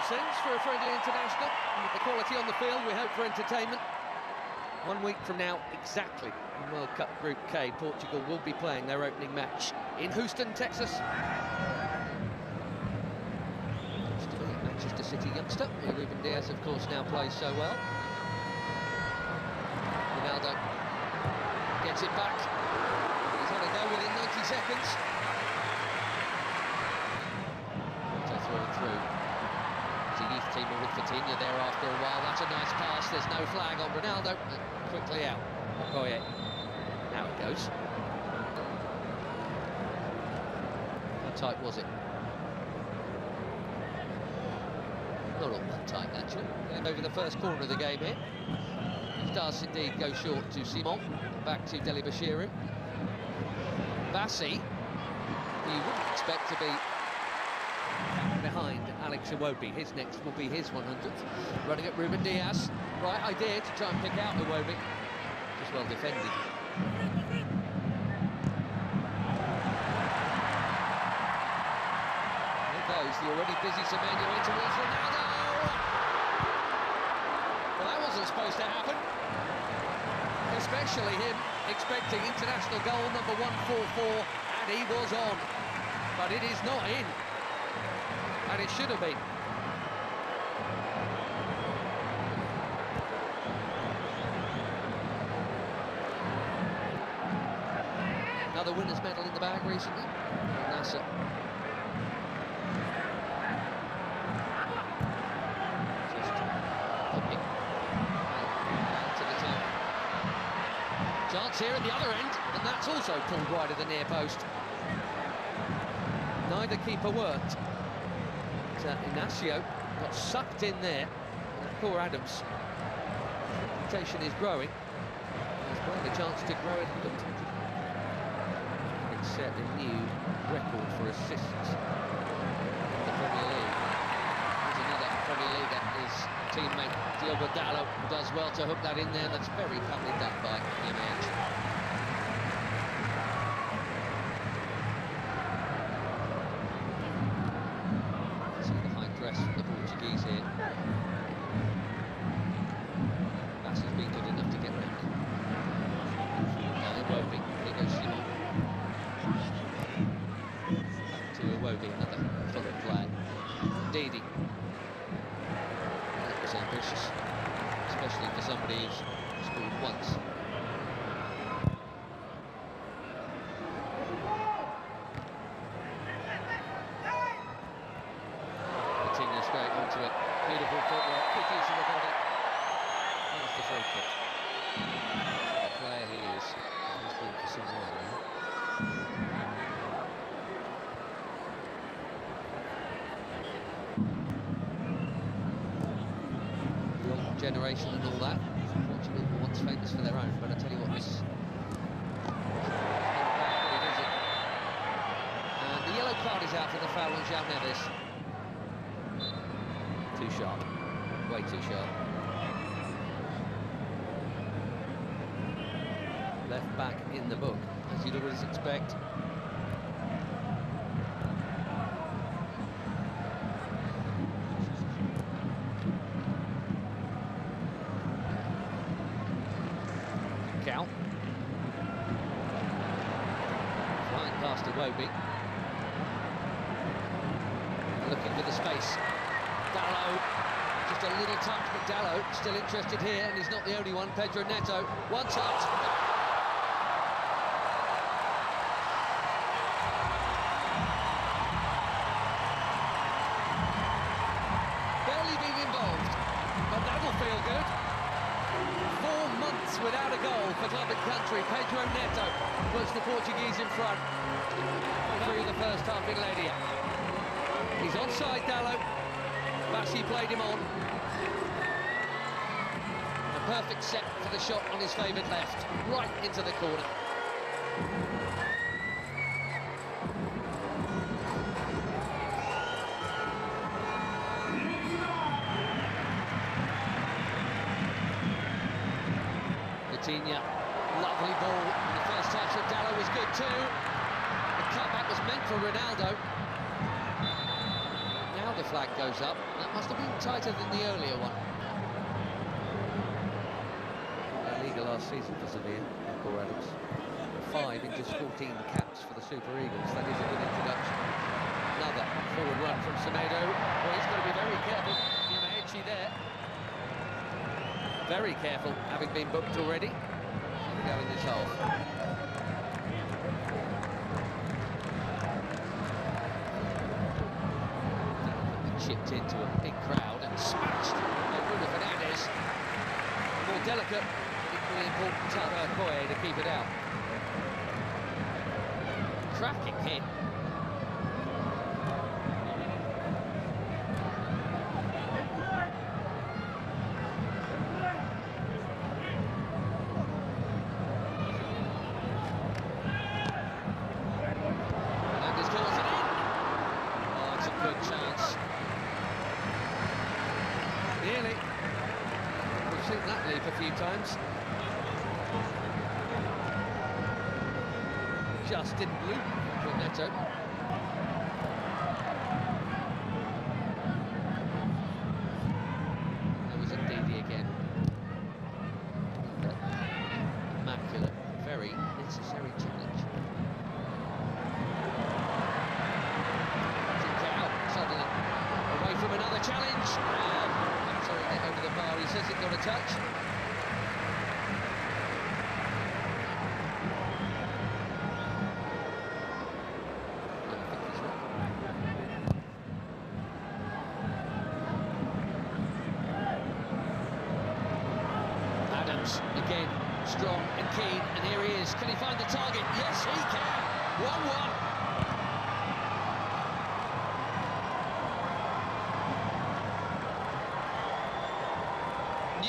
sense for a friendly international. With the quality on the field, we hope for entertainment. 1 week from now, exactly, in World Cup Group K, Portugal will be playing their opening match in Houston, Texas. Used to be a Manchester City youngster, where Ruben Dias, of course, now plays so well. Ronaldo gets it back. He's had a go within 90 seconds. Through. It's a youth teamer with Vitinha there after a while. That's a nice pass. There's no flag on Ronaldo. Quickly out. Okoye. Now it goes. How tight was it? Not all that tight, actually. And over the first corner of the game here. It does indeed go short to Simon. Back to Dele-Bashiru. Bassi, you wouldn't expect to be behind Alex Iwobi. His next will be his 100th. Running at Ruben Dias. Right idea to try and pick out Iwobi. Just well defended. There goes the already busy Semenyo in towards Ronaldo. Well, that wasn't supposed to happen. Especially him expecting international goal number 144, and he was on. But it is not in. And it should have been. Another winner's medal in the bag recently. Nasser. Just hopping to the top. Chance here at the other end, and that's also pulled wide of the near post. Neither keeper worked. Inacio got sucked in there. Poor Adams. Reputation is growing. He's got a chance to grow it. It's set a new record for assists in the Premier League. There's another Premier League that his teammate Diogo Dalot does well to hook that in there. That's very cunningly done by Image. From the Portuguese here. Bassi's been good enough to get round. Now Iwobi, here goes Simon. Back to Iwobi, another solid flag. Ndidi. That was ambitious, especially for somebody who's scored once. To it. Beautiful footwork, good use of the body. That's the free kick. The player he is. He's been for some while now. Young generation and all that. Portugal were once famous for their own, but I tell you what, this and the yellow card is out for the foul on João Neves. Too sharp, way too sharp. Left back in the book, as you'd always expect. Cal. Flying past Iwobi. Looking for the space. Dalot, just a little touch, but Dalot still interested here, and he's not the only one. Pedro Neto, one touch. Barely being involved, but that'll feel good. 4 months without a goal for club and country. Pedro Neto puts the Portuguese in front through the first half in Ledia. He's onside, Dalot. Bassi played him on. A perfect set for the shot on his favoured left, right into the corner. Vitinha, lovely ball. The first touch of Dalot was good too. The cutback was meant for Ronaldo. Now the flag goes up. That must have been tighter than the earlier one. Illegal last season for Sevilla, Michael Adams. 5 in just 14 caps for the Super Eagles. That is a good introduction. Another forward run from Semedo. Well, he's got to be very careful. Yamaechi there. Very careful, having been booked already. Here we go in this half. Chipped into a big crowd and smashed by Bruno Fernandes. More delicate, equally important Tata Koye to keep it out. Cracking hit. Fernandes calls it in. Oh, it's a good chance. Nearly. We've seen that leap a few times. Just didn't loop for Neto. There was Ndidi again. Immaculate, very necessary challenge. Out suddenly, away from another challenge. Sorry, over the bar. He says it got a touch. Adams again, strong and keen, and here he is. Can he find the target? Yes, he can. 1-1.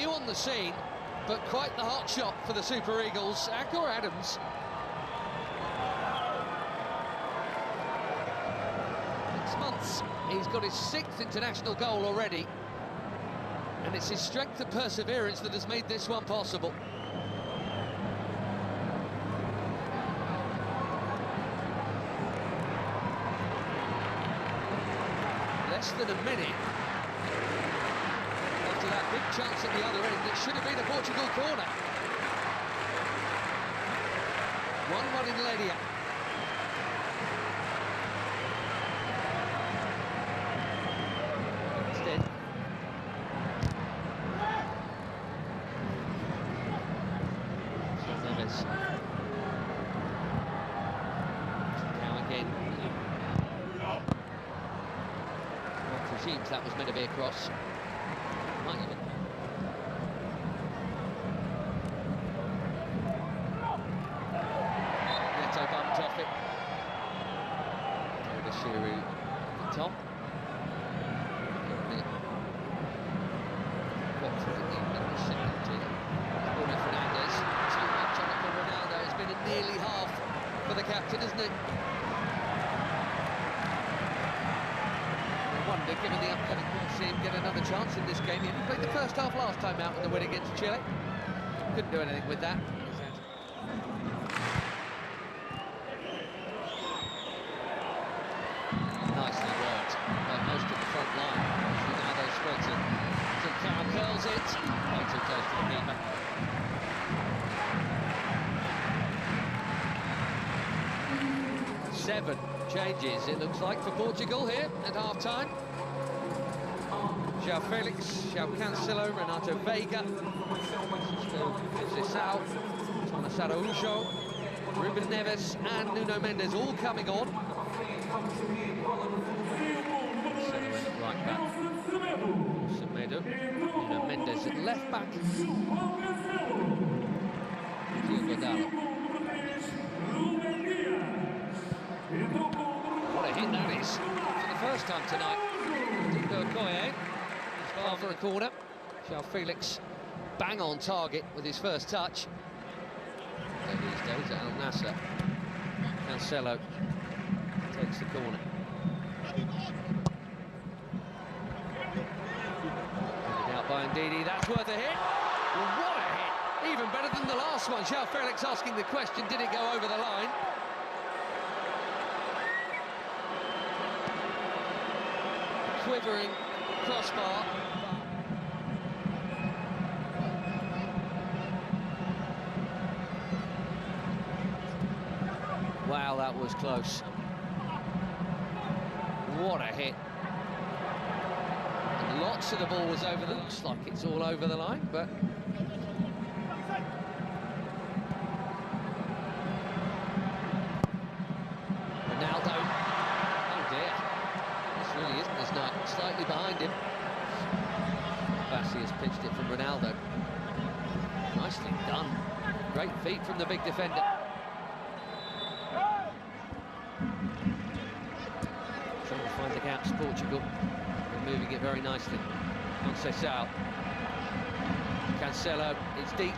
New on the scene, but quite the hot shot for the Super Eagles. Akor Adams. 6 months. He's got his 6th international goal already. And it's his strength and perseverance that has made this one possible. Less than a minute after that big chance at the other end. It should have been a Portugal corner. 1-1 in Ledia. Instead, Neves. Now again. One presumes that was meant to be a cross. Might even. Neto bumped off it. Shiru at the top. Bruno Fernandes. Too much on it for Ronaldo. It's been a nearly half for the captain, isn't it? I wonder, given the upcoming, we'll see him get another chance in this game. He played the first half last time out in the win against Chile. Couldn't do anything with that. Nicely worked by most of the front line. Ronaldo spreads it. Trincao curls it. Way too close to the keeper. Seven changes, it looks like, for Portugal here at half-time. João Felix, João Cancelo, Renato Veiga, Zizou, Thomas Araújo, Ruben Neves and Nuno Mendes all coming on. Right back, Semedo, Nuno Mendes at left back. What a hit that is for the first time tonight. Koye is far for a corner. João Felix bang on target with his first touch. So these days at Al Nassr. Cancelo takes the corner. Out by Ndidi, that's worth a hit. Well, what a hit! Even better than the last one. João Felix asking the question, did it go over the line? quivering crossbar. Wow, that was close. What a hit. And lots of the ball was over the... Looks like it's all over the line, but... Ronaldo. Oh dear. This really isn't his night. Slightly behind him. Bassi has pitched it from Ronaldo. Nicely done. Great feet from the big defender. Trying to find the gaps, Portugal. They're moving it very nicely. Conceição. Cancelo, it's deep.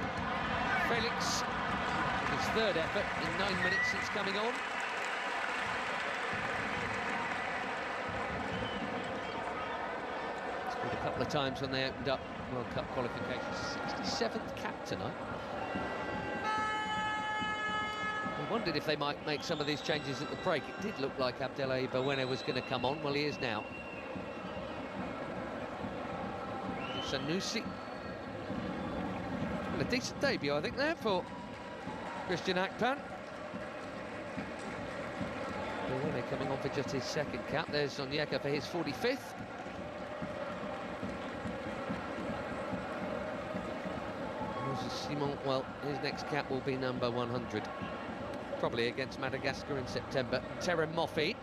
Felix, his third effort in 9 minutes since coming on. Scored a couple of times when they opened up World Cup qualifications. 67th cap tonight. We wondered if they might make some of these changes at the break. It did look like Abdelhai Bawene was going to come on. Well, he is now. Sanusi. Well, a decent debut, I think, there for Christian Akpan. Bawene coming on for just his second cap. There's Onyeka for his 45th. Simon, well, his next cap will be number 100. Probably against Madagascar in September. Terem Moffi,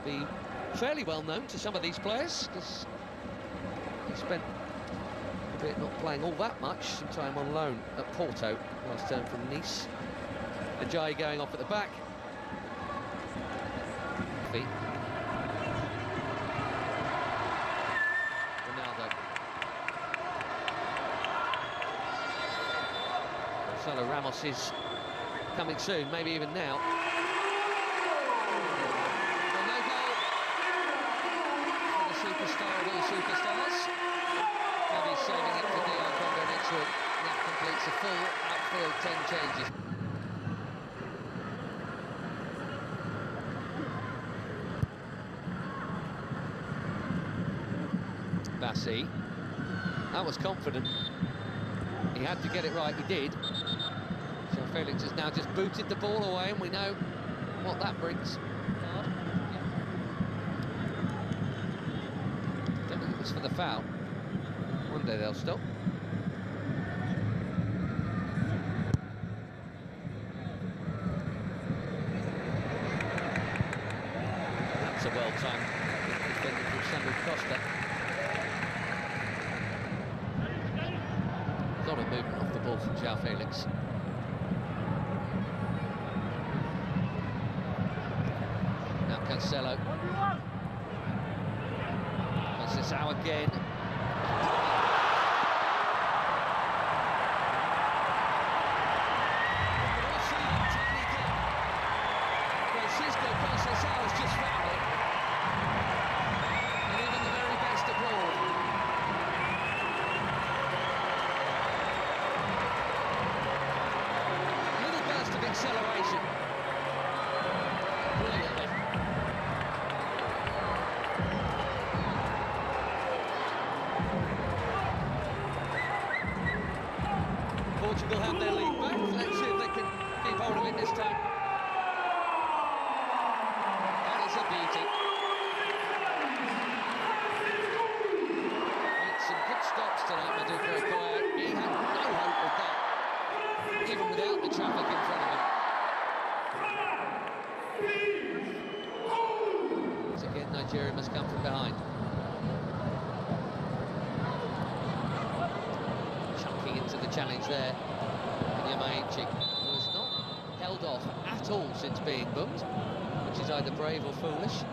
be fairly well known to some of these players, because he spent a bit not playing all that much, some time on loan at Porto, last term from Nice. Ajayi going off at the back. Ronaldo. Gonzalo Ramos is coming soon, maybe even now. Well, no goal for the superstar of all superstars. Maybe he's saving it for DR Congo next week. That completes a full outfield 10 changes. Bassi. That was confident. He had to get it right, he did. So Felix has now just booted the ball away, and we know what that brings. Don't think it was for the foul. One day they'll stop. That's a well-timed defending from Samuel Costa. A lot of movement off the ball from João Felix. Now Cancelo. Conceição again. Francisco Conceição has just found it. And even the very best abroad. Little burst of acceleration. Brilliantly. Portugal have their lead back. Let's see if they can keep hold of it this time. That is a beauty. Made some good stops tonight, Maduka Okoye. He had no hope of that, even without the traffic in front of him. So again, Nigeria must come from behind. Chunking into the challenge there. Nyamaichi was not held off at all since being booked, which is either brave or foolish.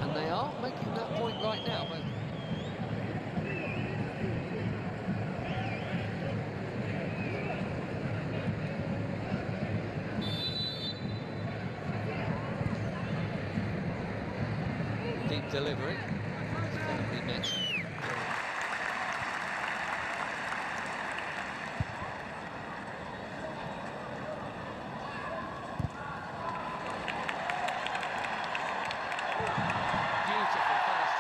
And they are making that point right now. But deep delivery. It's perfectly met. Beautiful finish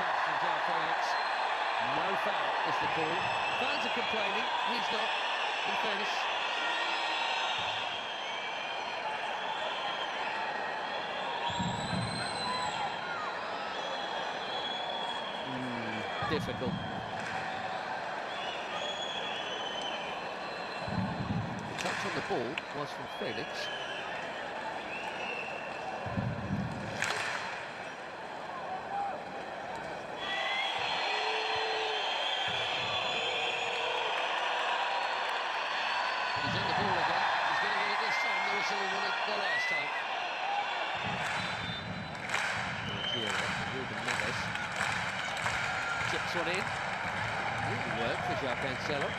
the call. Fans are complaining, he's not, in fairness. Difficult. The touch on the ball was from Felix. He's on the ball again. He's going to get it this time. The whistle he wanted the last time. Ruben Neves chips one in. Really worked for João Cancelo.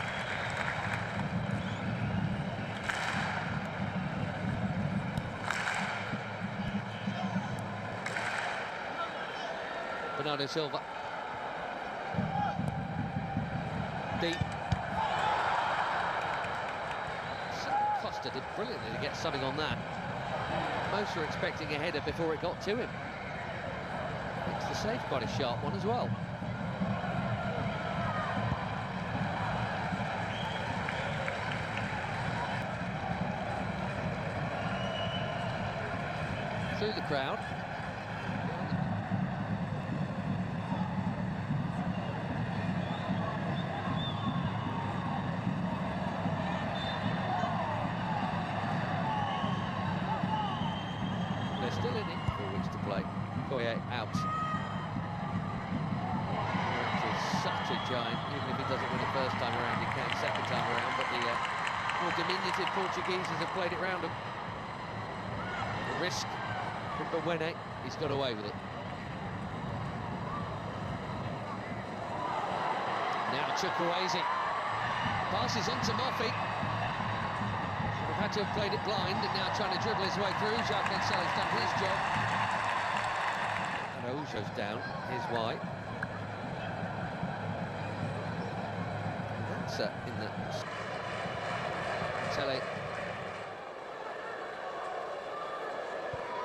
Bernardo Silva. Deep. Costa did brilliantly to get something on that. Most were expecting a header before it got to him. Makes the save quite a sharp one as well. Through the crowd. They're still in it, 4 weeks to play. Koye out. Which is such a giant, even if he doesn't win the first time around, he can second time around, but the more diminutive Portugueses have played it round him. The risk from Bewene, he's got away with it. Now Chukwueze passes on to Moffi. Would have had to have played it blind, and now trying to dribble his way through. João Cancelo's done his job. And Araujo's down, here's why. And that's in the... Tele.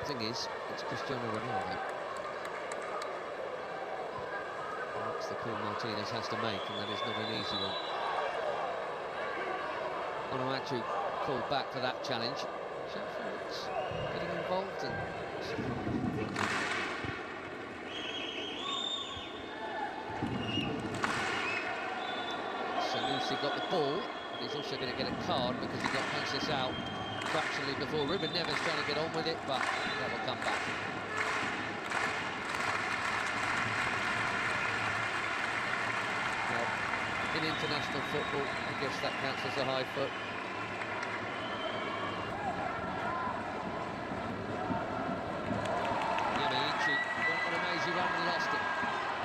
Thing is, it's Cristiano Ronaldo. That's the call Martinez has to make, and that is not an easy one. Onuachu called back for that challenge. Sheffield getting involved and... Sanusi got the ball, but he's also going to get a card because he got Francis out fractionally before. Ruben Neves trying to get on with it, but that will come back. Well, in international football, I guess that counts as a high foot. Yamaichi went on a mazy run and lost it.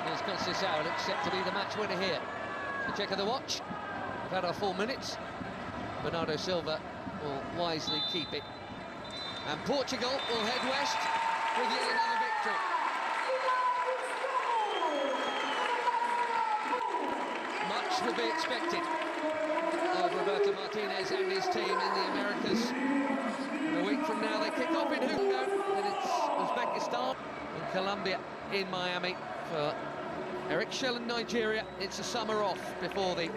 Here's Conceição, looks set to be the match winner here. The check of the watch. We've had our 4 minutes. Bernardo Silva will wisely keep it. And Portugal will head west with yet another victory. Much would be expected of Roberto Martinez and his team in the Americas. A week from now they kick off in Hugo, and it's Uzbekistan and Colombia in Miami. For Eric Shell in Nigeria, it's a summer off before the